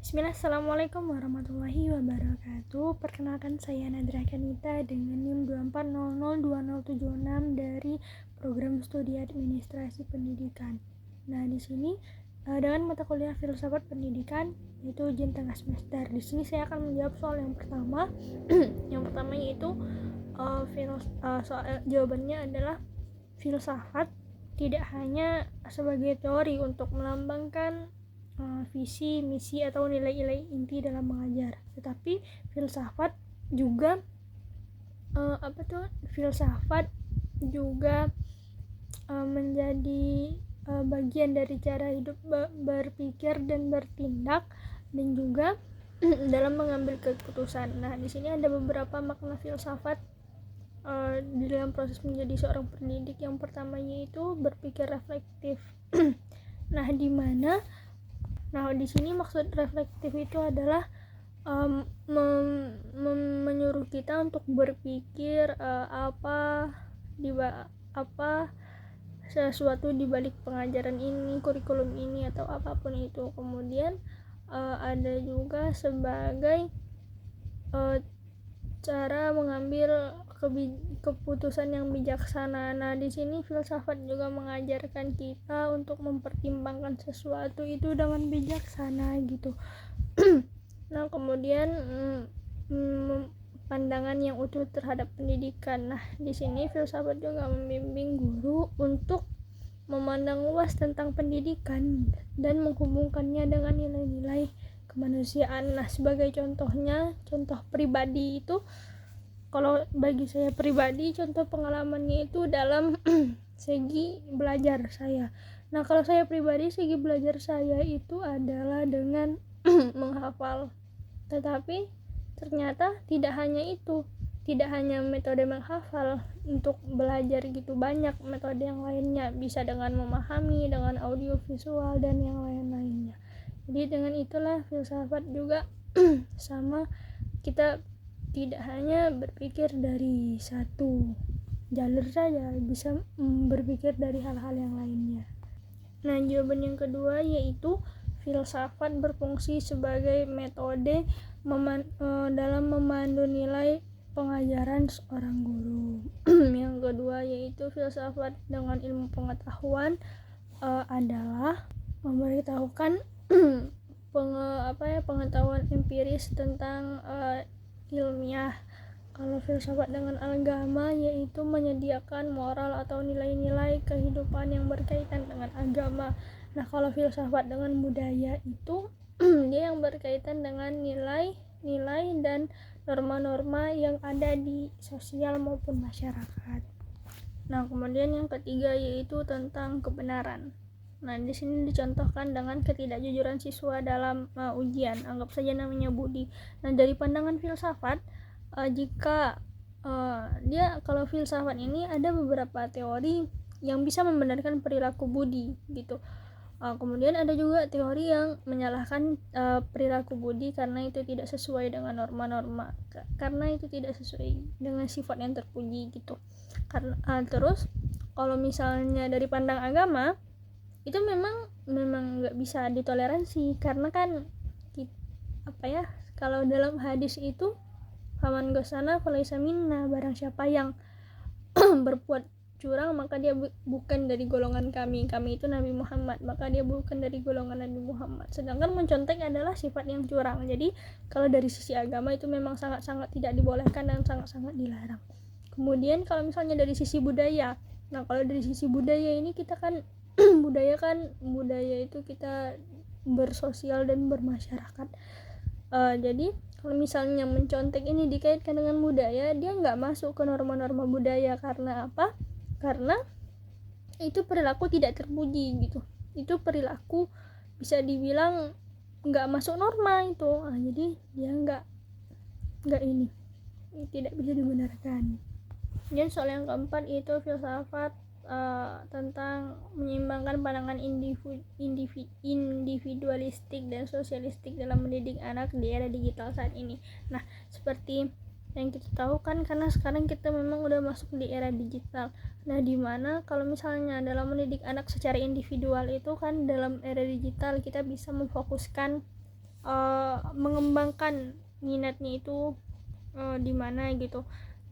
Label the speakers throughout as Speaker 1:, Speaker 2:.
Speaker 1: Bismillah, Assalamualaikum warahmatullahi wabarakatuh. Perkenalkan saya Nadra Kanita dengan NIM 24002076 dari program studi administrasi pendidikan. Nah, di sini dengan mata kuliah filsafat pendidikan yaitu ujian tengah semester. Di sini saya akan menjawab soal yang pertama. Yang pertama yaitu soal jawabannya adalah filsafat tidak hanya sebagai teori untuk melambangkan visi, misi atau nilai-nilai inti dalam mengajar, tetapi filsafat juga menjadi bagian dari cara hidup, berpikir dan bertindak, dan juga dalam mengambil keputusan. Nah, di sini ada beberapa makna filsafat di dalam proses menjadi seorang pendidik. Yang pertama yaitu berpikir reflektif. Nah, di sini maksud reflektif itu adalah menyuruh kita untuk berpikir apa sesuatu di balik pengajaran ini, kurikulum ini atau apapun itu. Kemudian ada juga sebagai cara mengambil keputusan yang bijaksana. Nah, di sini filsafat juga mengajarkan kita untuk mempertimbangkan sesuatu itu dengan bijaksana gitu. Nah, kemudian pandangan yang utuh terhadap pendidikan. Nah, di sini filsafat juga membimbing guru untuk memandang luas tentang pendidikan dan menghubungkannya dengan nilai-nilai kemanusiaan. Nah, sebagai contoh pribadi itu, kalau bagi saya pribadi, contoh pengalamannya itu dalam segi belajar saya. Nah, kalau saya pribadi, segi belajar saya itu adalah dengan menghafal. Tetapi ternyata tidak hanya metode menghafal untuk belajar gitu, banyak metode yang lainnya, bisa dengan memahami, dengan audio visual dan yang lain-lainnya. Jadi dengan itulah filsafat juga sama, kita tidak hanya berpikir dari satu jalur saja, bisa berpikir dari hal-hal yang lainnya. Nah, jawaban yang kedua yaitu filsafat berfungsi sebagai metode dalam memandu nilai pengajaran seorang guru. Yang kedua yaitu filsafat dengan ilmu pengetahuan adalah memberitahukan pengetahuan empiris tentang ilmiah. Kalau filsafat dengan agama yaitu menyediakan moral atau nilai-nilai kehidupan yang berkaitan dengan agama. Nah, kalau filsafat dengan budaya itu dia yang berkaitan dengan nilai-nilai dan norma-norma yang ada di sosial maupun masyarakat. Nah, kemudian yang ketiga yaitu tentang kebenaran. Nah, di sini dicontohkan dengan ketidakjujuran siswa dalam ujian. Anggap saja namanya Budi. Nah, dari pandangan filsafat, kalau filsafat ini ada beberapa teori yang bisa membenarkan perilaku Budi gitu. Kemudian ada juga teori yang menyalahkan perilaku Budi karena itu tidak sesuai dengan norma-norma, karena itu tidak sesuai dengan sifat yang terpuji gitu. Terus kalau misalnya dari pandang agama, itu memang nggak bisa ditoleransi, karena kan kalau dalam hadis itu faman gosana falaisa minna, barang siapa yang berbuat curang maka dia bukan dari golongan kami itu Nabi Muhammad, maka dia bukan dari golongan Nabi Muhammad. Sedangkan mencontek adalah sifat yang curang. Jadi kalau dari sisi agama itu memang sangat-sangat tidak dibolehkan dan sangat-sangat dilarang. Kemudian kalau misalnya dari sisi budaya, nah kalau dari sisi budaya ini kita kan budaya itu kita bersosial dan bermasyarakat. Jadi kalau misalnya mencontek ini dikaitkan dengan budaya, dia nggak masuk ke norma-norma budaya. Karena apa? Karena itu perilaku tidak terpuji gitu. Itu perilaku bisa dibilang nggak masuk norma itu. Jadi dia nggak tidak bisa dibenarkan. Dan soal yang keempat itu filsafat tentang menyeimbangkan pandangan individualistik dan sosialistik dalam mendidik anak di era digital saat ini. Nah, seperti yang kita tahu kan, karena sekarang kita memang udah masuk di era digital. Nah, dimana kalau misalnya dalam mendidik anak secara individual itu kan dalam era digital kita bisa memfokuskan mengembangkan minatnya itu di mana gitu.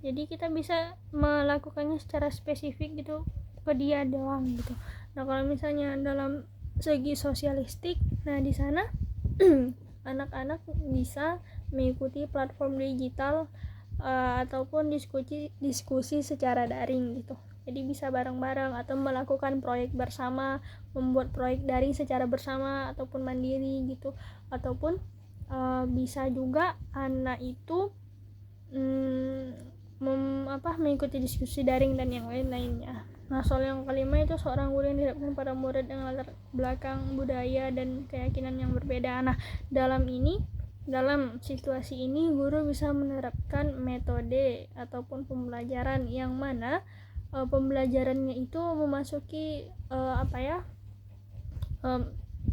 Speaker 1: Jadi kita bisa melakukannya secara spesifik gitu ke dia doang gitu. Nah kalau misalnya dalam segi sosialistik, nah di sana anak-anak bisa mengikuti platform digital ataupun diskusi secara daring gitu. Jadi bisa bareng-bareng atau melakukan proyek bersama, membuat proyek daring secara bersama ataupun mandiri gitu. Ataupun bisa juga anak itu mengikuti diskusi daring dan yang lain-lainnya. Nah, soal yang kelima itu seorang guru yang dihadapkan pada murid dengan latar belakang budaya dan keyakinan yang berbeda. Nah, dalam situasi ini guru bisa menerapkan metode ataupun pembelajaran yang mana pembelajarannya itu memasuki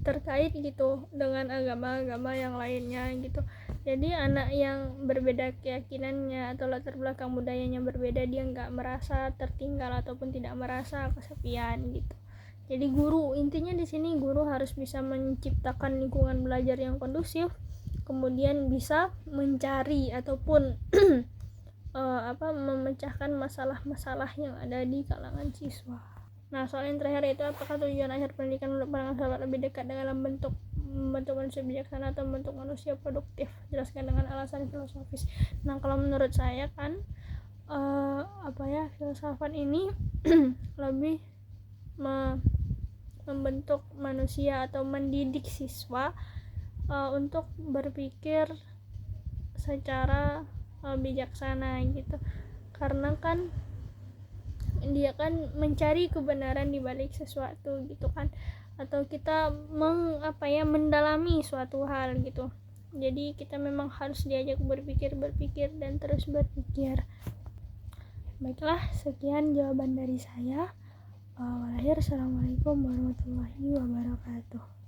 Speaker 1: terkait gitu dengan agama-agama yang lainnya gitu. Jadi anak yang berbeda keyakinannya atau latar belakang budayanya berbeda, dia nggak merasa tertinggal ataupun tidak merasa kesepian gitu. Jadi intinya di sini guru harus bisa menciptakan lingkungan belajar yang kondusif, kemudian bisa mencari ataupun memecahkan masalah-masalah yang ada di kalangan siswa. Nah, soal yang terakhir itu apakah tujuan akhir pendidikan untuk pandangan sahabat lebih dekat dalam bentuk manusia bijaksana atau bentuk manusia produktif? Jelaskan dengan alasan filosofis. Nah, kalau menurut saya kan filsafat ini lebih membentuk manusia atau mendidik siswa untuk berpikir secara bijaksana gitu. Karena kan dia kan mencari kebenaran di balik sesuatu gitu kan, atau kita mendalami suatu hal gitu. Jadi kita memang harus diajak berpikir dan terus berpikir. Baiklah, sekian jawaban dari saya. Assalamualaikum warahmatullahi wabarakatuh.